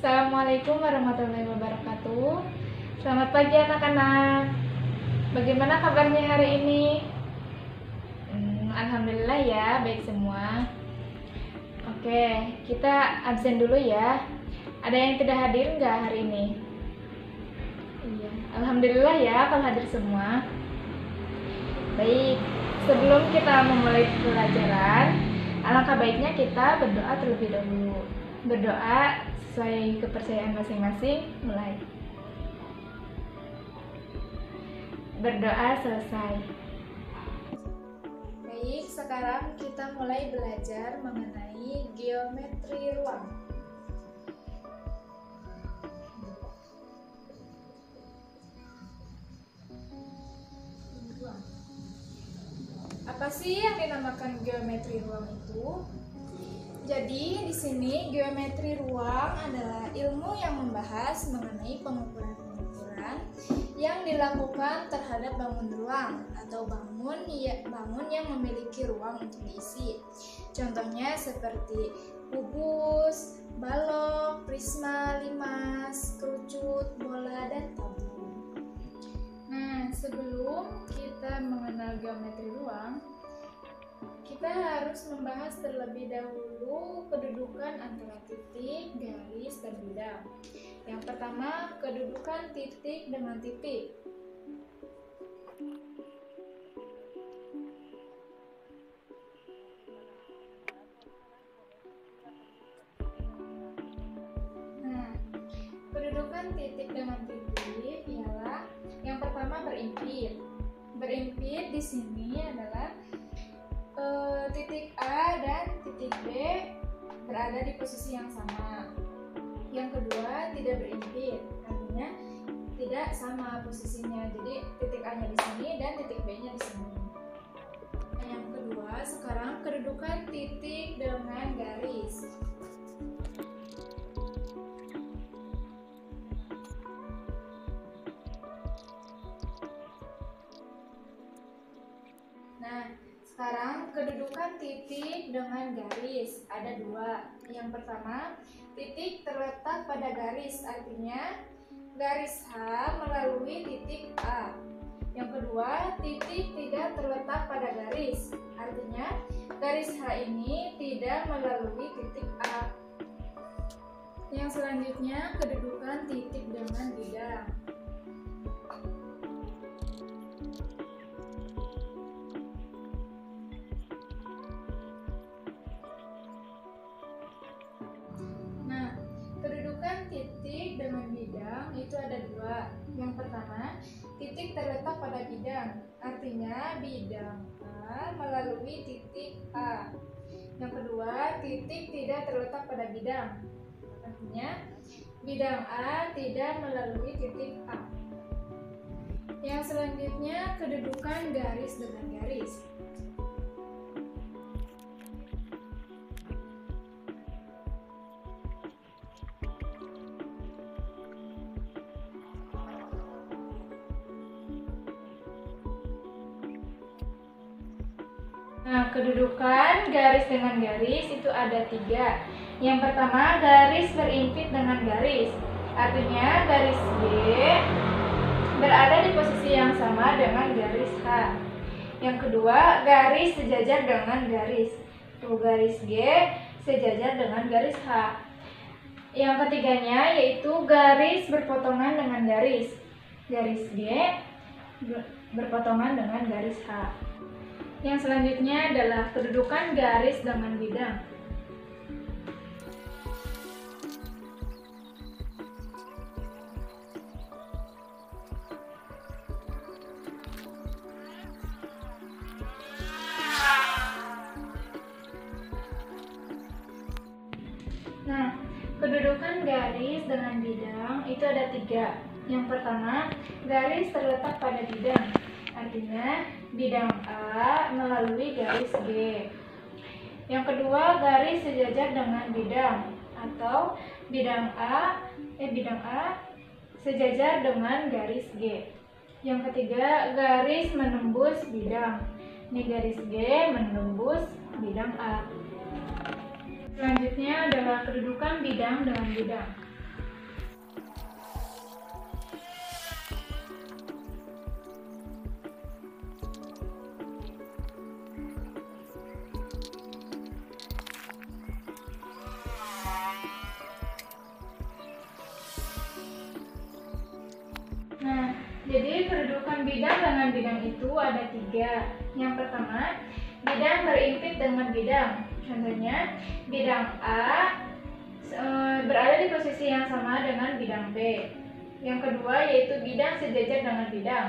Assalamualaikum warahmatullahi wabarakatuh. Selamat pagi anak-anak. Bagaimana kabarnya hari ini? Alhamdulillah ya, baik semua. Oke, kita absen dulu ya. Ada yang tidak hadir nggak hari ini? Iya, alhamdulillah ya kalau hadir semua. Baik, sebelum kita memulai pelajaran, alangkah baiknya kita berdoa terlebih dahulu. Berdoa sesuai kepercayaan masing-masing. Mulai. Berdoa selesai. Baik, sekarang kita mulai belajar mengenai geometri ruang. Apa sih yang dinamakan geometri ruang itu? Jadi, di sini geometri ruang adalah ilmu yang membahas mengenai pengukuran-pengukuran yang dilakukan terhadap bangun ruang atau bangun yang memiliki ruang untuk diisi. Contohnya seperti kubus, balok, prisma, limas, kerucut, bola, dan tabung. Nah, sebelum kita mengenal geometri ruang, kita harus membahas terlebih dahulu kedudukan antara titik, garis, dan bidang. Yang pertama, kedudukan titik dengan titik. Nah, kedudukan titik dengan titik ialah yang pertama berimpit. Berimpit di sini adalah titik A dan titik B berada di posisi yang sama. Yang kedua, tidak berimpit, artinya tidak sama posisinya. Jadi titik A-nya di sini dan titik B-nya di sini. Yang kedua, sekarang kedudukan titik dengan garis. Nah, sekarang kedudukan titik dengan garis ada dua. Yang pertama, titik terletak pada garis, artinya garis H melalui titik A. Yang kedua, titik tidak terletak pada garis, artinya garis H ini tidak melalui titik A. Yang selanjutnya, kedudukan titik dengan bidang. Titik dengan bidang itu ada dua. Yang pertama, titik terletak pada bidang, artinya bidang A melalui titik A. Yang kedua, titik tidak terletak pada bidang, artinya bidang A tidak melalui titik A. Yang selanjutnya, kedudukan garis dengan garis. Nah, kedudukan garis dengan garis itu ada tiga. Yang pertama, garis berimpit dengan garis. Artinya garis G berada di posisi yang sama dengan garis H. Yang kedua, garis sejajar dengan garis. Garis G sejajar dengan garis H. Yang ketiganya yaitu garis berpotongan dengan garis. Garis G berpotongan dengan garis H. Yang selanjutnya adalah kedudukan garis dengan bidang. Nah, kedudukan garis dengan bidang itu ada tiga. Yang pertama, garis terletak pada bidang. Artinya bidang A melalui garis G. Yang kedua, garis sejajar dengan bidang atau bidang A sejajar dengan garis G. Yang ketiga, garis menembus bidang. Ini garis G menembus bidang A. Selanjutnya adalah kedudukan bidang dengan bidang. bidang dengan bidang itu ada 3. Yang pertama, bidang berimpit dengan bidang. Contohnya, bidang A berada di posisi yang sama dengan bidang B. Yang kedua yaitu bidang sejajar dengan bidang.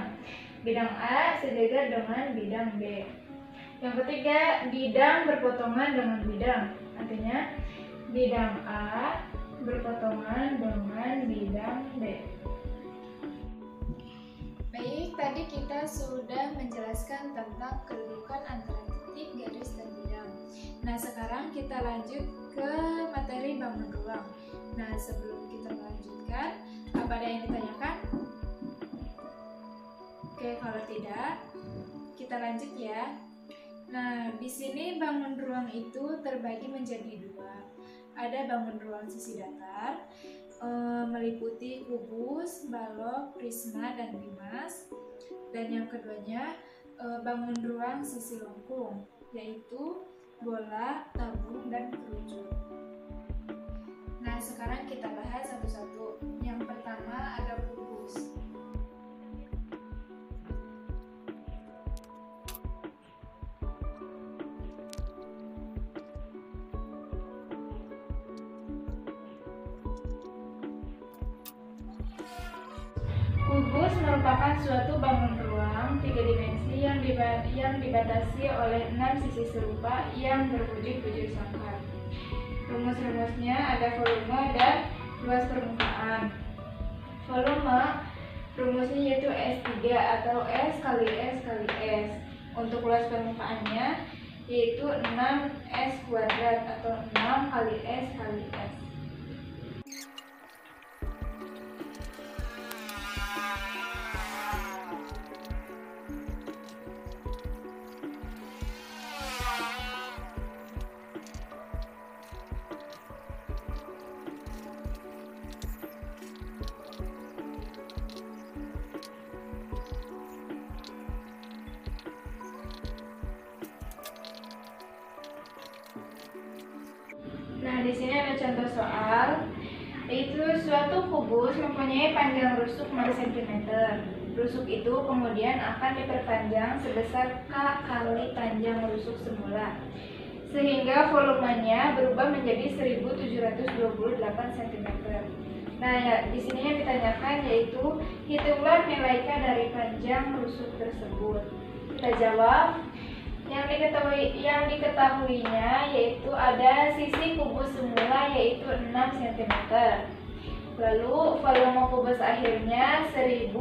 Bidang A sejajar dengan bidang B. Yang ketiga, bidang berpotongan dengan bidang. Artinya, bidang A berpotongan dengan bidang B. Baik, tadi kita sudah menjelaskan tentang kedudukan antara titik, garis, dan bidang. Nah, sekarang kita lanjut ke materi bangun ruang. Nah, sebelum kita melanjutkan, apa ada yang ditanyakan? Oke, kalau tidak, kita lanjut ya. Nah, di sini bangun ruang itu terbagi menjadi 2. Ada bangun ruang sisi datar, meliputi kubus, balok, prisma, dan bimas. Dan yang keduanya bangun ruang sisi lengkung, yaitu bola, tabung, dan kerucut. Nah, sekarang kita bahas satu-satu. Yang pertama ada kubus. Kubus merupakan suatu bangun ruang 3 dimensi yang dibatasi oleh 6 sisi serupa yang berwujud bujur sangkar. Rumus-rumusnya ada volume dan luas permukaan. Volume rumusnya yaitu S3 atau S kali S kali S. Untuk luas permukaannya yaitu 6S kuadrat atau 6 kali S kali S. Nah, di sini ada contoh soal, yaitu suatu kubus mempunyai panjang rusuk 0 cm. Rusuk itu kemudian akan diperpanjang sebesar K kali panjang rusuk semula, sehingga volumenya berubah menjadi 1728 cm. Nah, ya, di sini yang ditanyakan yaitu hitunglah nilai K dari panjang rusuk tersebut. Kita jawab. Yang diketahuinya yaitu ada sisi kubus semula yaitu 6 cm. Lalu volume kubus akhirnya 1728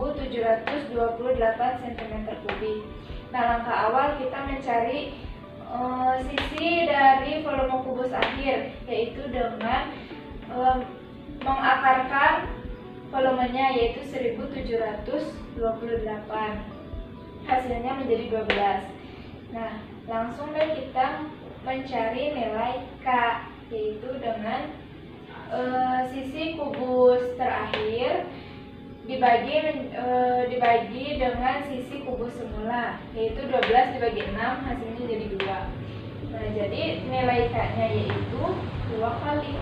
cm3. Nah, langkah awal kita mencari sisi dari volume kubus akhir, yaitu dengan mengakarkan volumenya yaitu 1728. Hasilnya menjadi 12. Nah, langsung deh kita mencari nilai K, yaitu dengan sisi kubus terakhir dibagi dengan sisi kubus semula, yaitu 12 dibagi 6, hasilnya jadi 2. Nah, jadi nilai K-nya yaitu 2 kali.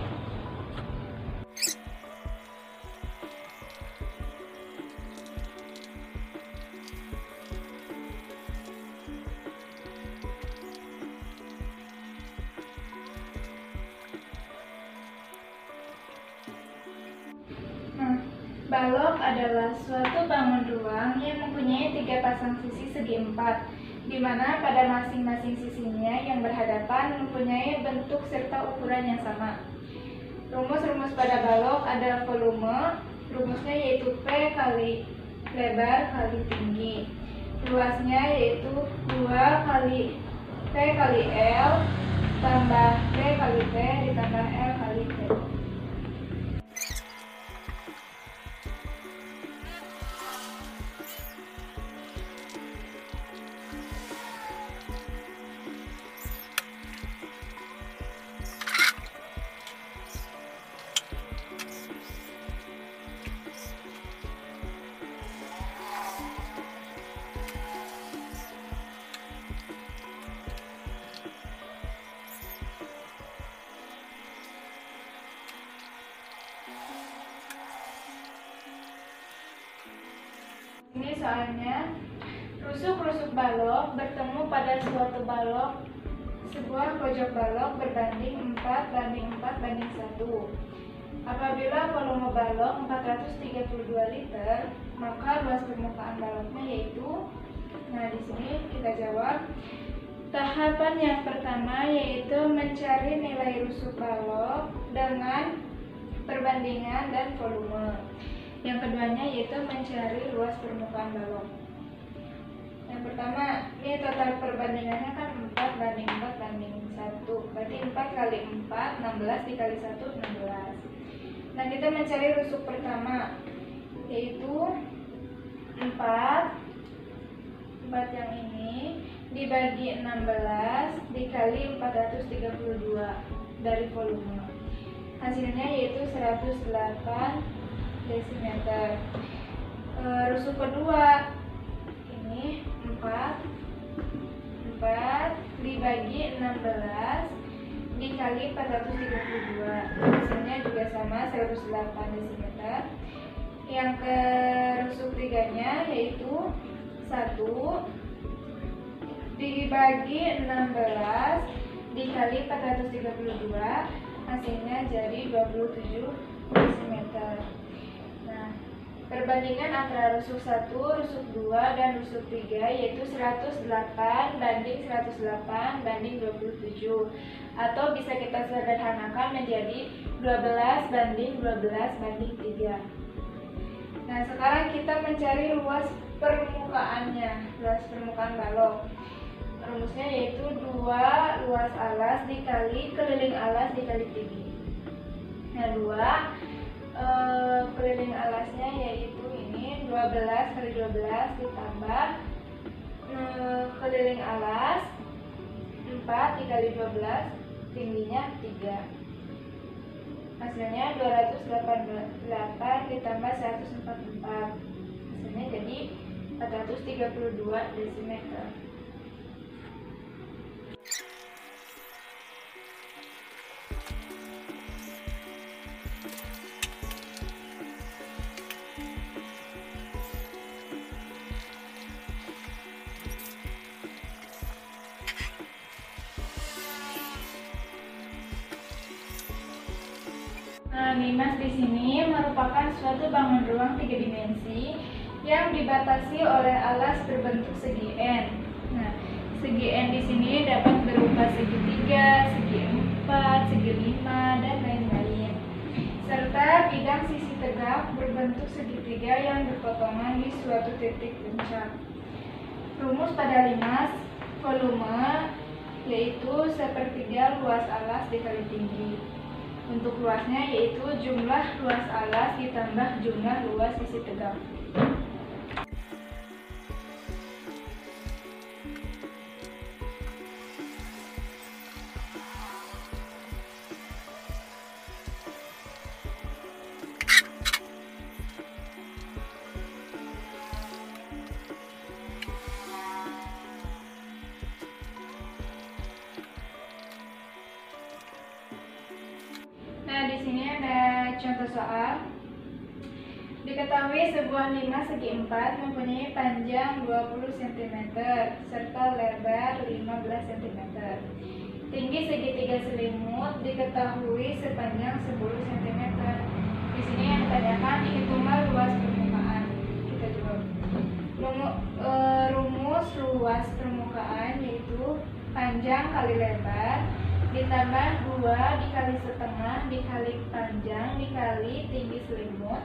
Balok adalah suatu bangun ruang yang mempunyai 3 pasang sisi segi 4, di mana pada masing-masing sisinya yang berhadapan mempunyai bentuk serta ukuran yang sama. Rumus-rumus pada balok ada volume, rumusnya yaitu P kali lebar kali tinggi. Luasnya yaitu 2 kali P kali L tambah P kali T ditambah L kali T. Ini soalnya Rusuk-rusuk balok bertemu pada suatu balok, sebuah pojok balok berbanding 4:4:1. Apabila volume balok 432 liter, maka luas permukaan baloknya yaitu. Nah, di sini kita jawab. Tahapan yang pertama yaitu mencari nilai rusuk balok dengan perbandingan dan volume. Yang keduanya yaitu mencari luas permukaan balok. Yang pertama, ini total perbandingannya kan 4:4:1. Berarti 4 kali 4, 16 dikali 1, 16. Nah, kita mencari rusuk pertama, yaitu 4 yang ini dibagi 16 dikali 432 dari volume. Hasilnya yaitu 108 desimeter. Rusuk kedua, ini 4 dibagi 16 dikali 432, hasilnya juga sama 108 desimeter. Yang ke rusuk tiganya yaitu 1 dibagi 16 dikali 432, hasilnya jadi 27 desimeter. Nah, perbandingan antara rusuk 1, rusuk 2, dan rusuk 3 yaitu 108:108:27, atau bisa kita sederhanakan menjadi 12:12:3. Nah, sekarang kita mencari luas permukaannya, luas permukaan balok. Rumusnya yaitu 2 luas alas dikali keliling alas dikali tinggi. Nah, 2 keliling alasnya yaitu ini 12 kali 12 ditambah keliling alas 4 dikali 12, tingginya 3. Hasilnya 288 ditambah 144, hasilnya jadi 432 desimeter. Nah, Nimas di sini merupakan suatu bangun ruang 3 dimensi yang dibatasi oleh alas berbentuk segi N. Nah, segi N di sini dapat berupa segi 3, segi 4, segi 5, dan lain-lain. Serta bidang sisi tegak berbentuk segitiga yang berpotongan di suatu titik puncak. Rumus pada Limas, volume yaitu sepertiga luas alas dikali tinggi. Untuk luasnya yaitu jumlah luas alas ditambah jumlah luas sisi tegak. Nah, di sini ada contoh soal. Diketahui sebuah limas segi 4 mempunyai panjang 20 cm serta lebar 15 cm. Tinggi segitiga selimut diketahui sepanjang 10 cm. Di sini yang ditanyakan hitunglah luas permukaan. Kita coba. Rumus luas permukaan yaitu panjang kali lebar ditambah 2 dikali setengah dikali panjang dikali tinggi selimut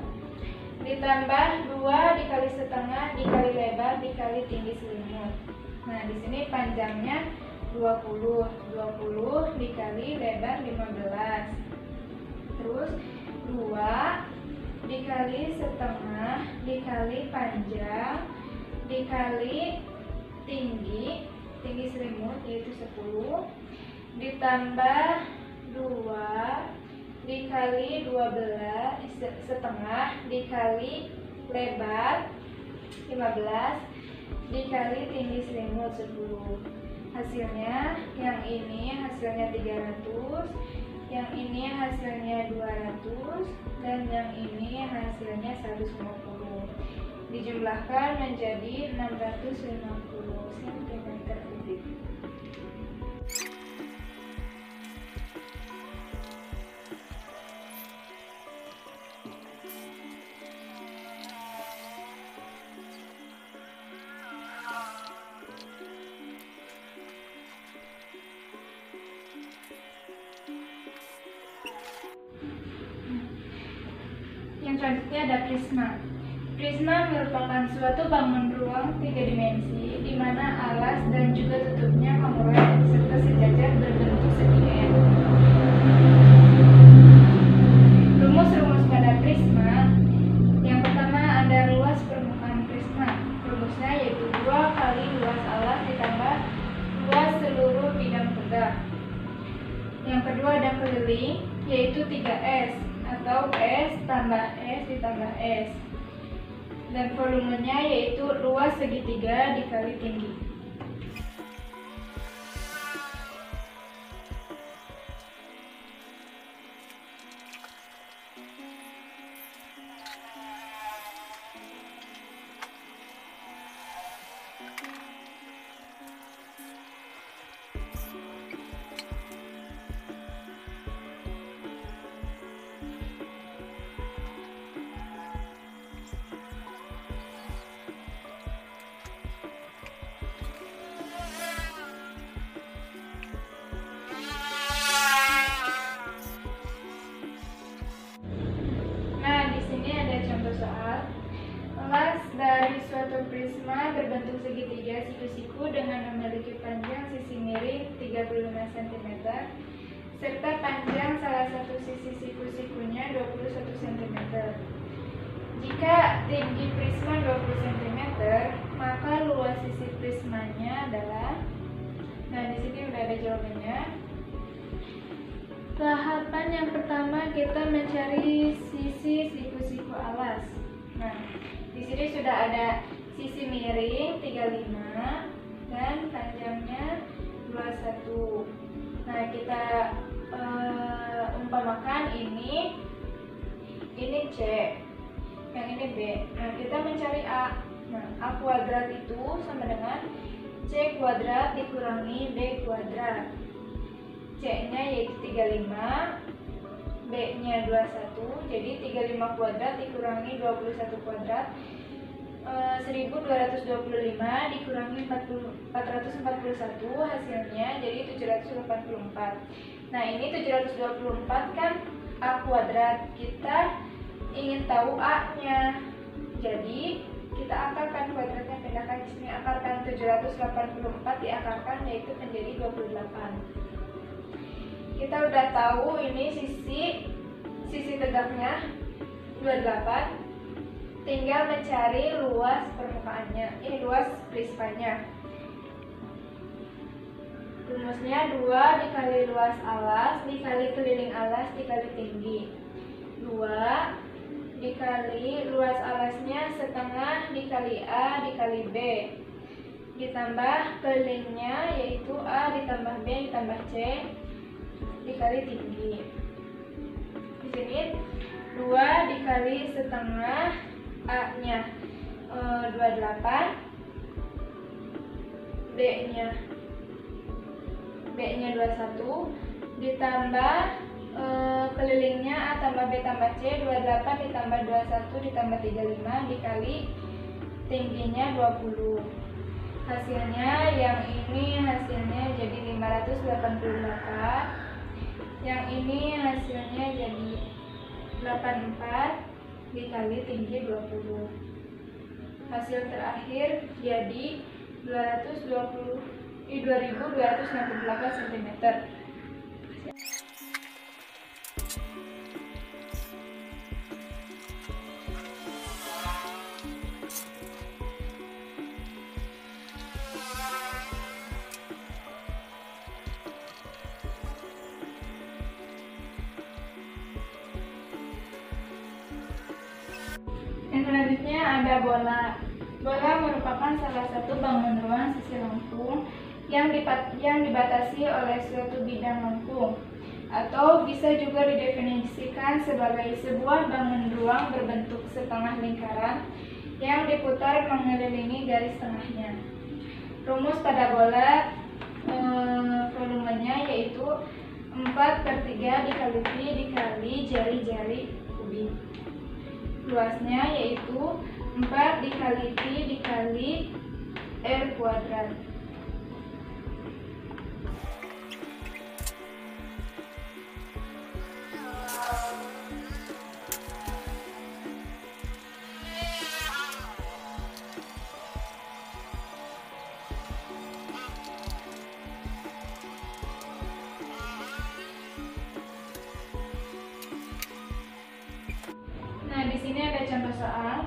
ditambah 2 dikali setengah dikali lebar dikali tinggi selimut. Nah, di sini panjangnya 20 dikali lebar 15. Terus 2 dikali setengah dikali panjang dikali tinggi selimut yaitu 10 ditambah 2 dikali 12 setengah dikali lebar 15 dikali tinggi selimut 10. Hasilnya yang ini hasilnya 300, yang ini hasilnya 200, dan yang ini hasilnya 150. dijumlahkan menjadi 650 cm3. Yang selanjutnya ada prisma. Prisma merupakan suatu bangun ruang 3 dimensi di mana alas dan juga tutupnya kongruent serta sejajar berbentuk segi N. Rumus-rumus pada prisma. Yang pertama ada luas permukaan prisma. Rumusnya yaitu 2 kali luas alas ditambah luas seluruh bidang tegak. Yang kedua ada keliling, yaitu 3S atau S tambah S ditambah S. Dan volumenya yaitu luas segitiga dikali tinggi. Alas dari suatu prisma berbentuk segitiga siku-siku dengan memiliki panjang sisi miring 35 cm serta panjang salah satu sisi siku-sikunya 21 cm. Jika tinggi prisma 20 cm, maka luas sisi prismanya adalah, nah di sini udah ada jawabannya. Tahapan yang pertama kita mencari sisi siku-siku alas. Nah, di sini sudah ada sisi miring 35 dan panjangnya 21. Nah, kita umpamakan ini C, yang ini B. Nah, kita mencari A. Nah, A kuadrat itu sama dengan C kuadrat dikurangi B kuadrat. C-nya yaitu 35, B-nya 21, jadi 35 kuadrat dikurangi 21 kuadrat, 1225 dikurangi 441, hasilnya jadi 784. Nah, ini 724 kan A kuadrat, kita ingin tahu A-nya, jadi kita akarkan kuadratnya, pindahkan di sini, akarkan 784 diakarkan yaitu menjadi 28. Kita udah tahu ini sisi tegaknya 28, tinggal mencari luas permukaannya, ini luas prismanya. Rumusnya 2 dikali luas alas dikali keliling alas dikali tinggi. 2 dikali luas alasnya setengah dikali A dikali B ditambah kelilingnya yaitu A ditambah B ditambah C dikali tinggi. Di sini 2 dikali setengah A-nya 28, B-nya 21 ditambah kelilingnya A tambah B tambah C 28 ditambah 21 ditambah 35 dikali tingginya 20. Hasilnya yang ini hasilnya jadi 588. Yang ini hasilnya jadi 84 dikali tinggi 20. Hasil terakhir jadi 2268 cm. Yang selanjutnya ada bola. Bola merupakan salah satu bangun ruang sisi lengkung yang dibatasi oleh suatu bidang lengkung, atau bisa juga didefinisikan sebagai sebuah bangun ruang berbentuk setengah lingkaran yang diputar mengelilingi garis tengahnya. Rumus pada bola volumenya yaitu 4/3 dikali Pi dikali jari-jari kubik. Luasnya yaitu 4 dikali Pi dikali R kuadrat. Nah, di sini ada contoh soal.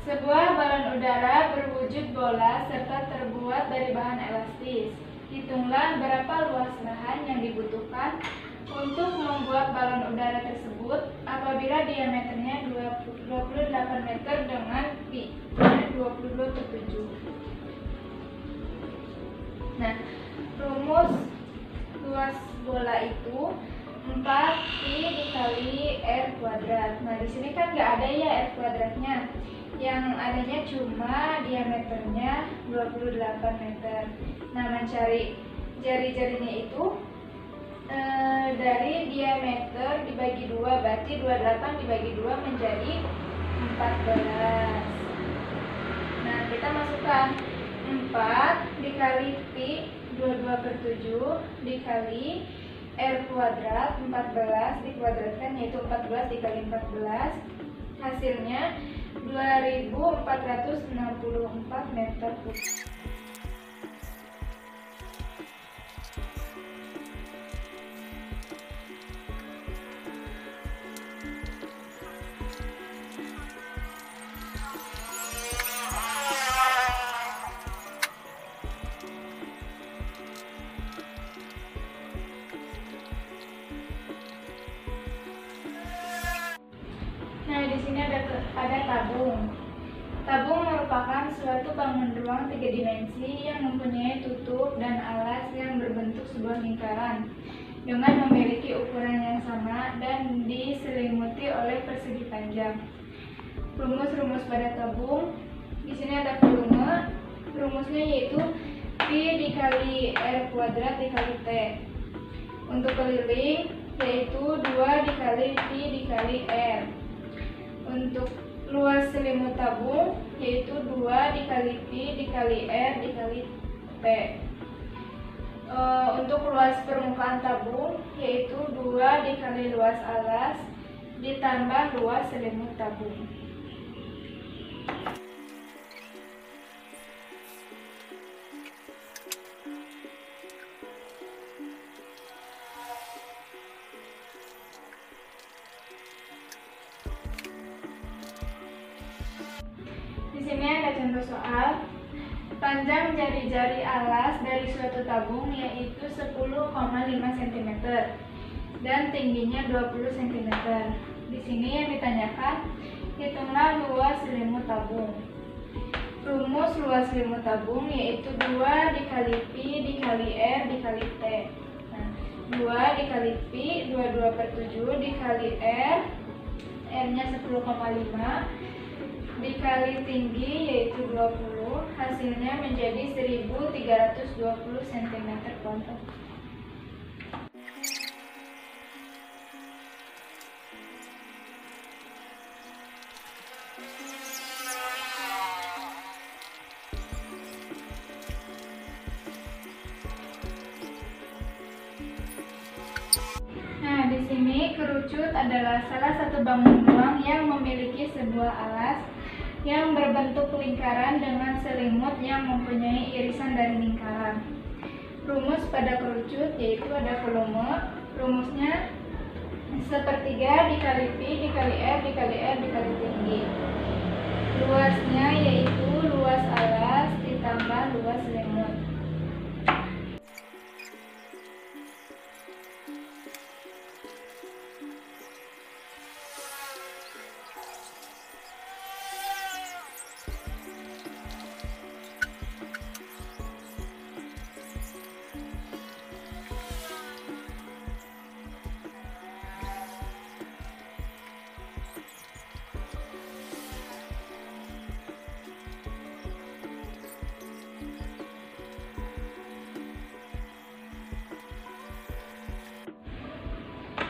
Sebuah balon udara berwujud bola serta terbuat dari bahan elastis. Hitunglah berapa luas lahan yang dibutuhkan untuk membuat balon udara tersebut apabila diameternya 28 meter dengan pi 22/7. Nah, rumus luas bola itu 4 pi dikali R kuadrat. Nah, di sini kan nggak ada ya R kuadratnya. Yang adanya cuma diameternya 28 meter. Nah, mencari jari-jarinya itu dari diameter dibagi 2, berarti 28 dibagi 2 menjadi 14. Nah, kita masukkan 4 dikali pi 22/7 dikali R kuadrat 14 dikuadratkan yaitu 14 dikali 14, hasilnya 2464 meter kubik. Nah, di sini ada tabung. Tabung merupakan suatu bangun ruang 3 dimensi yang mempunyai tutup dan alas yang berbentuk sebuah lingkaran dengan memiliki ukuran yang sama dan diselimuti oleh persegi panjang. Rumus-rumus pada tabung. Di sini ada volume. Rumusnya yaitu pi dikali R kuadrat dikali T. Untuk keliling yaitu 2 dikali pi dikali R. Untuk luas selimut tabung yaitu 2 dikali pi dikali R dikali T. Untuk luas permukaan tabung yaitu 2 dikali luas alas ditambah luas selimut tabung. Di sini ada contoh soal. Panjang jari-jari alas dari suatu tabung yaitu 10,5 cm dan tingginya 20 cm. Di sini yang ditanyakan, hitunglah luas selimut tabung. Rumus luas selimut tabung yaitu 2 dikali pi dikali R dikali T. Nah, 2 dikali pi 22/7 dikali R, R-nya 10,5 dikali tinggi yaitu 20, hasilnya menjadi 1320 cm². Nah, di sini kerucut adalah salah satu bangun ruang yang memiliki sebuah alas yang berbentuk lingkaran dengan selimut yang mempunyai irisan dari lingkaran. Rumus pada kerucut yaitu ada volume. Rumusnya 1/3 dikali pi dikali R dikali R dikali tinggi. Luasnya yaitu luas alas ditambah luas selimut.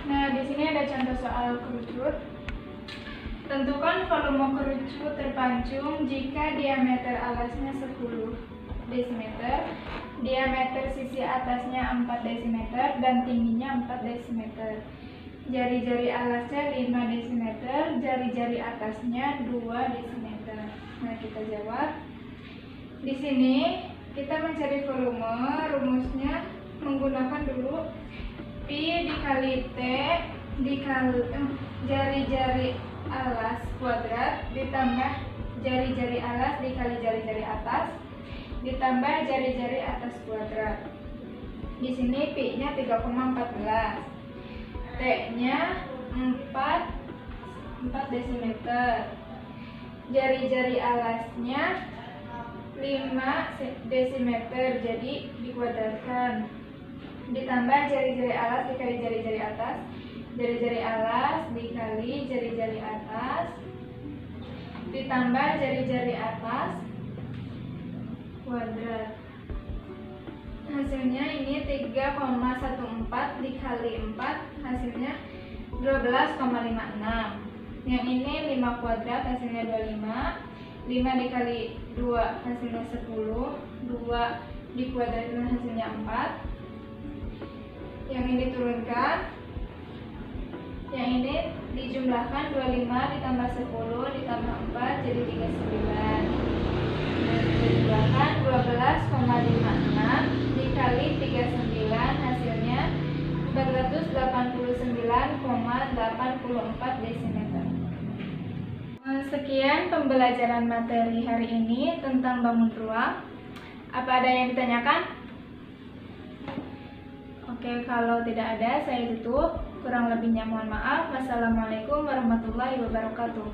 Nah, di sini ada contoh soal kerucut. Tentukan volume kerucut terpancung jika diameter alasnya 10 desimeter, diameter sisi atasnya 4 desimeter, dan tingginya 4 desimeter. Jari-jari alasnya 5 desimeter, jari-jari atasnya 2 desimeter. Nah, kita jawab. Di sini kita mencari volume, rumusnya menggunakan dulu Pi dikali T dikali jari-jari alas kuadrat ditambah jari-jari alas dikali jari-jari atas ditambah jari-jari atas kuadrat. Di sini Pi-nya 3,14, T-nya 4 desimeter, jari-jari alasnya 5 desimeter, jadi dikuadratkan, ditambah jari-jari alas dikali jari-jari atas, jari-jari alas dikali jari-jari atas, ditambah jari-jari atas kuadrat. Hasilnya ini 3,14 dikali 4, hasilnya 12,56. Yang ini 5 kuadrat, hasilnya 25. 5 dikali 2 hasilnya 10, 2 dikuadratkan hasilnya 4. Yang ini turunkan, yang ini dijumlahkan 25 ditambah 10 ditambah 4 jadi 39. Dan dijumlahkan 12,56 dikali 39 hasilnya 489,84 desimeter. Sekian pembelajaran materi hari ini tentang bangun ruang. Apa ada yang ditanyakan? Oke, kalau tidak ada saya tutup. Kurang lebihnya mohon maaf. Wassalamualaikum warahmatullahi wabarakatuh.